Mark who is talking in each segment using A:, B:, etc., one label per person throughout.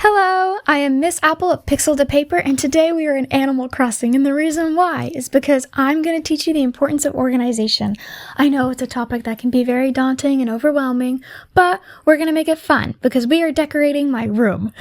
A: Hello, I am Miss Apple at Pixel to Paper, and today we are in Animal Crossing, and the reason why is because I'm going to teach you the importance of organization. I know it's a topic that can be very daunting and overwhelming, but we're going to make it fun because we are decorating my room.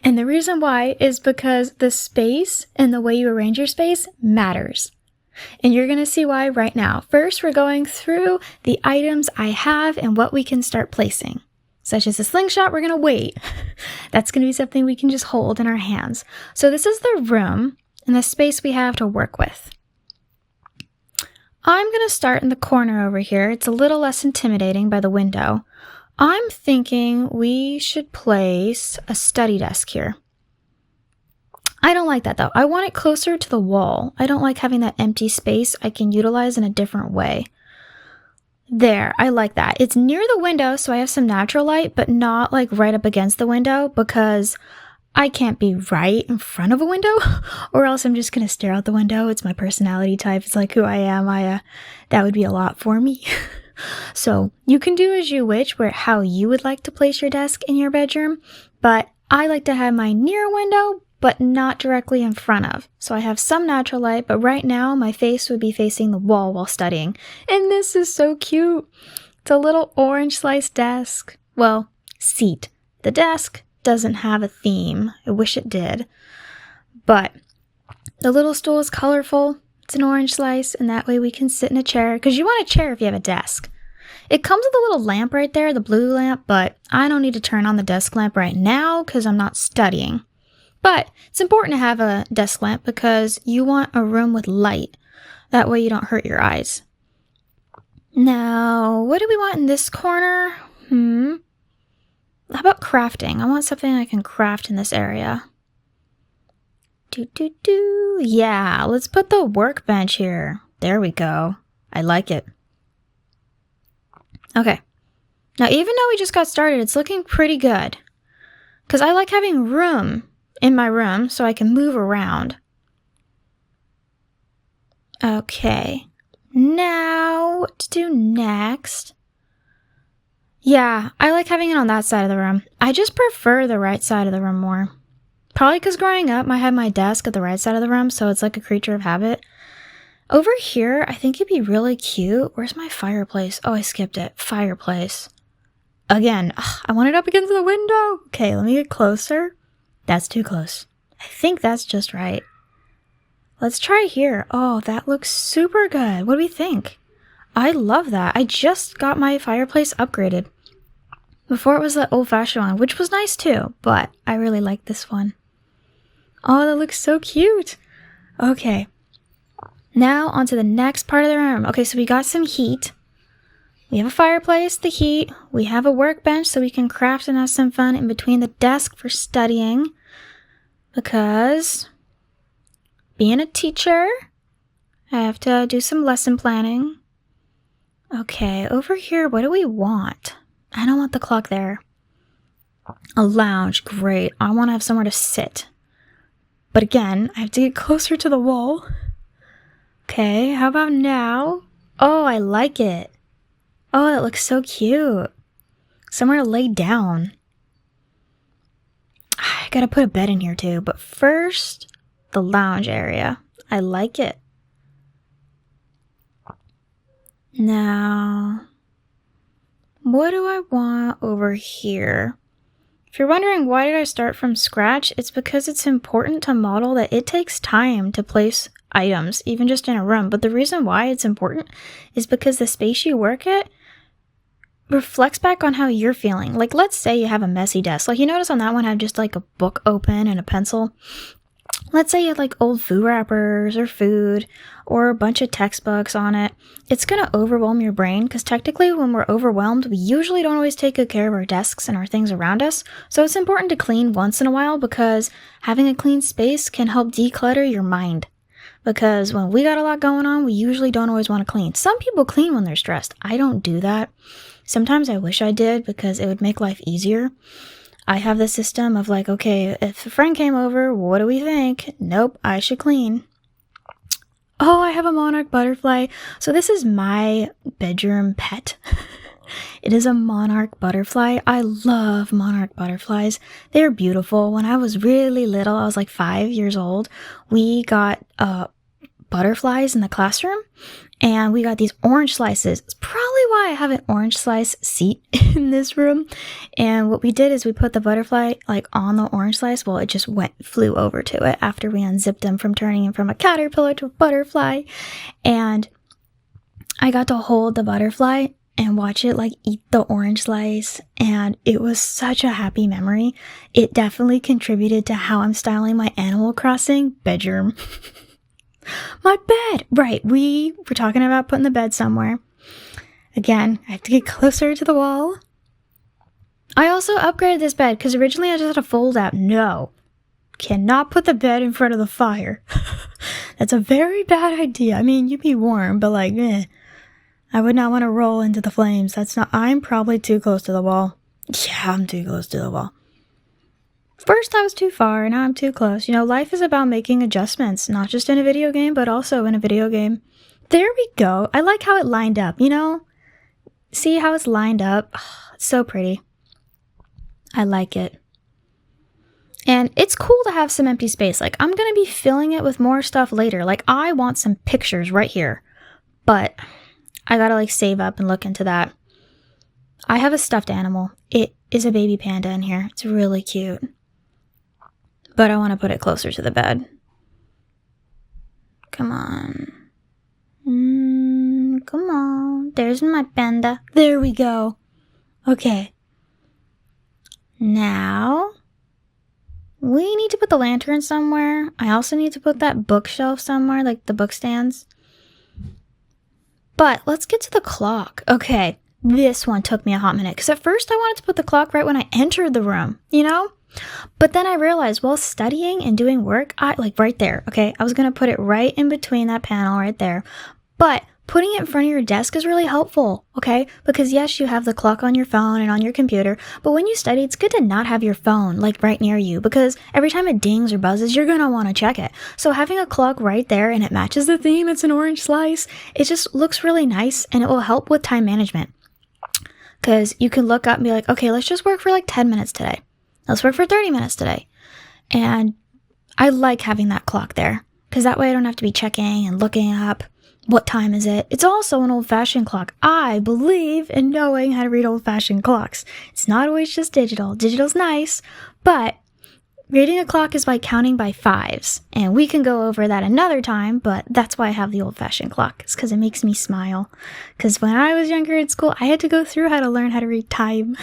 A: And the reason why is because the space and the way you arrange your space matters. And you're going to see why right now. First, we're going through the items I have and what we can start placing. Such as a slingshot, we're going to wait. That's going to be something we can just hold in our hands. So this is the room and the space we have to work with. I'm going to start in the corner over here. It's a little less intimidating by the window. I'm thinking we should place a study desk here. I don't like that though. I want it closer to the wall. I don't like having that empty space I can utilize in a different way. There, I like that. It's near the window, so I have some natural light, but not like right up against the window because I can't be right in front of a window or else I'm just going to stare out the window. It's my personality type. It's like who I am. That would be a lot for me. So you can do as you wish how you would like to place your desk in your bedroom, but I like to have mine near a window, but not directly in front of. So I have some natural light, but right now my face would be facing the wall while studying. And this is so cute. It's a little orange sliced desk. Well, seat. The desk doesn't have a theme. I wish it did. But the little stool is colorful. It's an orange slice, and that way we can sit in a chair, because you want a chair if you have a desk. It comes with a little lamp right there, the blue lamp, but I don't need to turn on the desk lamp right now because I'm not studying. But it's important to have a desk lamp because you want a room with light. That way you don't hurt your eyes. Now, what do we want in this corner? How about crafting? I want something I can craft in this area. Yeah, let's put the workbench here. There we go. I like it. Okay. Now, even though we just got started, it's looking pretty good. Because I like having room in my room so I can move around. Okay, now what to do next? Yeah, I like having it on that side of the room. I just prefer the right side of the room more. Probably because growing up, I had my desk at the right side of the room, so it's like a creature of habit. Over here, I think it'd be really cute. Where's my fireplace? Oh, I skipped it. Fireplace. Again, I want it up against the window. Okay, let me get closer. That's too close. I think that's just right. Let's try here. Oh, that looks super good. What do we think? I love that. I just got my fireplace upgraded. Before it was the old-fashioned one, which was nice too, but I really like this one. Oh, that looks so cute. Okay. Now onto the next part of the room. Okay, so we got some heat. We have a fireplace, the heat. We have a workbench so we can craft and have some fun in between the desk for studying. Because being a teacher, I have to do some lesson planning. Okay, over here, what do we want? I don't want the clock there. A lounge, great. I want to have somewhere to sit. But again, I have to get closer to the wall. Okay, how about now? Oh, I like it. Oh, it looks so cute. Somewhere to lay down. I gotta put a bed in here too, but first, the lounge area. I like it. Now, what do I want over here? If you're wondering why did I start from scratch, it's because it's important to model that it takes time to place items, even just in a room. But the reason why it's important is because the space you work at reflects back on how you're feeling. Like, let's say you have a messy desk. Like, you notice on that one I have just like a book open and a pencil. Let's say you have like old food wrappers or food or a bunch of textbooks on it. It's going to overwhelm your brain because technically when we're overwhelmed, we usually don't always take good care of our desks and our things around us. So it's important to clean once in a while because having a clean space can help declutter your mind. Because when we got a lot going on, we usually don't always want to clean. Some people clean when they're stressed. I don't do that. Sometimes I wish I did because it would make life easier. I have the system of like, okay, if a friend came over, what do we think? Nope, I should clean. Oh, I have a monarch butterfly. So this is my bedroom pet. It is a monarch butterfly. I love monarch butterflies. They're beautiful. When I was really little, I was like 5 years old, we got butterflies in the classroom, and we got these orange slices. It's probably why I have an orange slice seat in this room. And what we did is we put the butterfly like on the orange slice. Well, it just flew over to it after we unzipped him from turning him from a caterpillar to a butterfly. And I got to hold the butterfly and watch it like eat the orange slice, and it was such a happy memory. It definitely contributed to how I'm styling my Animal Crossing bedroom. My bed! Right, we were talking about putting the bed somewhere. Again, I have to get closer to the wall. I also upgraded this bed because originally I just had a fold out. No, cannot put the bed in front of the fire. That's a very bad idea. I mean, you'd be warm, but like, I would not want to roll into the flames. I'm probably too close to the wall. Yeah, I'm too close to the wall. First I was too far, now I'm too close. You know, life is about making adjustments, not just in a video game, but also in a video game. There we go. I like how it lined up, you know? See how it's lined up? Oh, it's so pretty. I like it. And it's cool to have some empty space. Like, I'm going to be filling it with more stuff later. Like, I want some pictures right here. But I gotta, like, save up and look into that. I have a stuffed animal. It is a baby panda in here. It's really cute. But I want to put it closer to the bed. Come on. Come on. There's my panda. There we go. Okay. Now, we need to put the lantern somewhere. I also need to put that bookshelf somewhere, like the book stands. But let's get to the clock. Okay. This one took me a hot minute. Because at first I wanted to put the clock right when I entered the room, you know? But then I realized while studying and doing work, right there, okay? I was going to put it right in between that panel right there. But putting it in front of your desk is really helpful, okay? Because yes, you have the clock on your phone and on your computer, but when you study, it's good to not have your phone like right near you, because every time it dings or buzzes, you're going to want to check it. So having a clock right there and it matches the theme, it's an orange slice, it just looks really nice, and it will help with time management. Because you can look up and be like, okay, let's just work for like 10 minutes today. Let's work for 30 minutes today. And I like having that clock there, because that way I don't have to be checking and looking up what time is it. It's also an old-fashioned clock. I believe in knowing how to read old-fashioned clocks. It's not always just digital. Digital's nice, but reading a clock is by counting by fives. And we can go over that another time, but that's why I have the old-fashioned clock. It's because it makes me smile. Because when I was younger in school, I had to go through how to learn how to read time.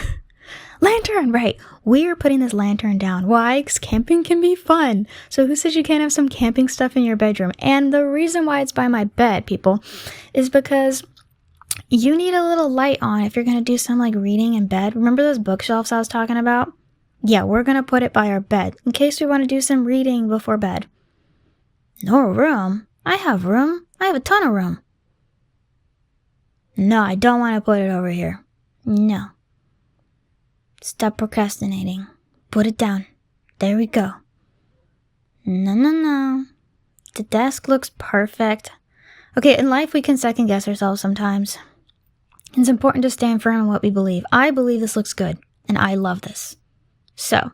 A: Lantern, right. We're putting this lantern down. Why? Because camping can be fun. So who says you can't have some camping stuff in your bedroom? And the reason why it's by my bed, people, is because you need a little light on if you're going to do some like reading in bed. Remember those bookshelves I was talking about? Yeah, we're going to put it by our bed in case we want to do some reading before bed. No room? I have room. I have a ton of room. No, I don't want to put it over here. No. Stop procrastinating. Put it down. There we go. No. The desk looks perfect. Okay, in life we can second guess ourselves sometimes. It's important to stand firm in what we believe. I believe this looks good, and I love this. So,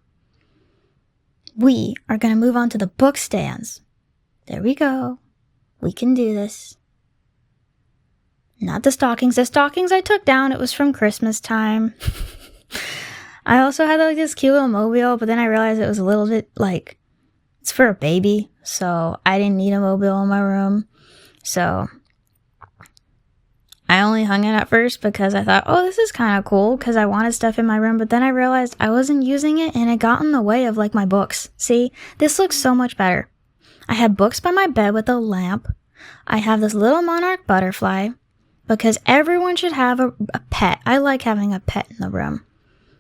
A: we are going to move on to the book stands. There we go. We can do this. Not the stockings. The stockings I took down, it was from Christmas time. I also had like this cute little mobile, but then I realized it was a little bit like, it's for a baby, so I didn't need a mobile in my room. So I only hung it at first because I thought, oh, this is kind of cool, because I wanted stuff in my room, but then I realized I wasn't using it and it got in the way of like my books. See, this looks so much better. I have books by my bed with a lamp. I have this little monarch butterfly, because everyone should have a pet. I like having a pet in the room.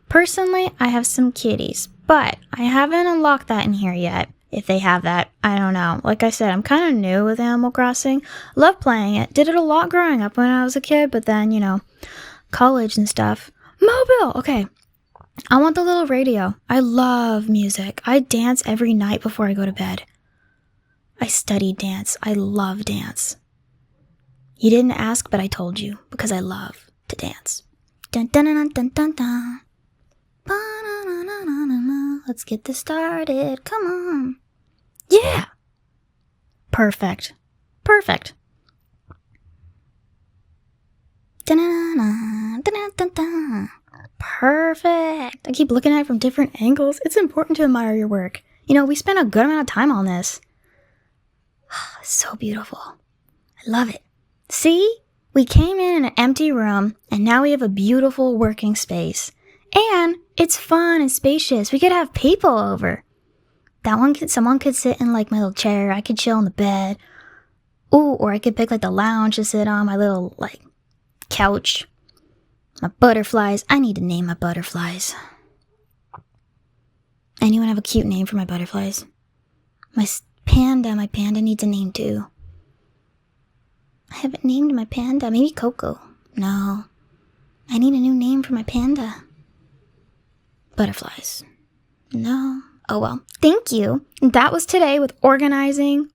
A: Personally, I have some kitties, but I haven't unlocked that in here yet. If they have that, I don't know. Like I said, I'm kind of new with Animal Crossing. Love playing it. Did it a lot growing up when I was a kid, but then, you know, college and stuff. Mobile! Okay. I want the little radio. I love music. I dance every night before I go to bed. I study dance. I love dance. You didn't ask, but I told you, because I love to dance. Dun dun dun dun dun dun. Ba-na-na-na-na-na. Let's get this started. Come on. Yeah. Perfect. Perfect. Dun-na-na, dun-na-dun-dun. Perfect. I keep looking at it from different angles. It's important to admire your work. You know, we spent a good amount of time on this. So beautiful. I love it. See? We came in an empty room, and now we have a beautiful working space. And it's fun and spacious. We could have people over. Someone could sit in like my little chair. I could chill on the bed. Ooh, or I could pick like the lounge to sit on, my little like couch. My butterflies. I need to name my butterflies. Anyone have a cute name for my butterflies? My panda needs a name too. I haven't named my panda. Maybe Coco. No. I need a new name for my panda. Butterflies. No. Oh well. Thank you. That was today with organizing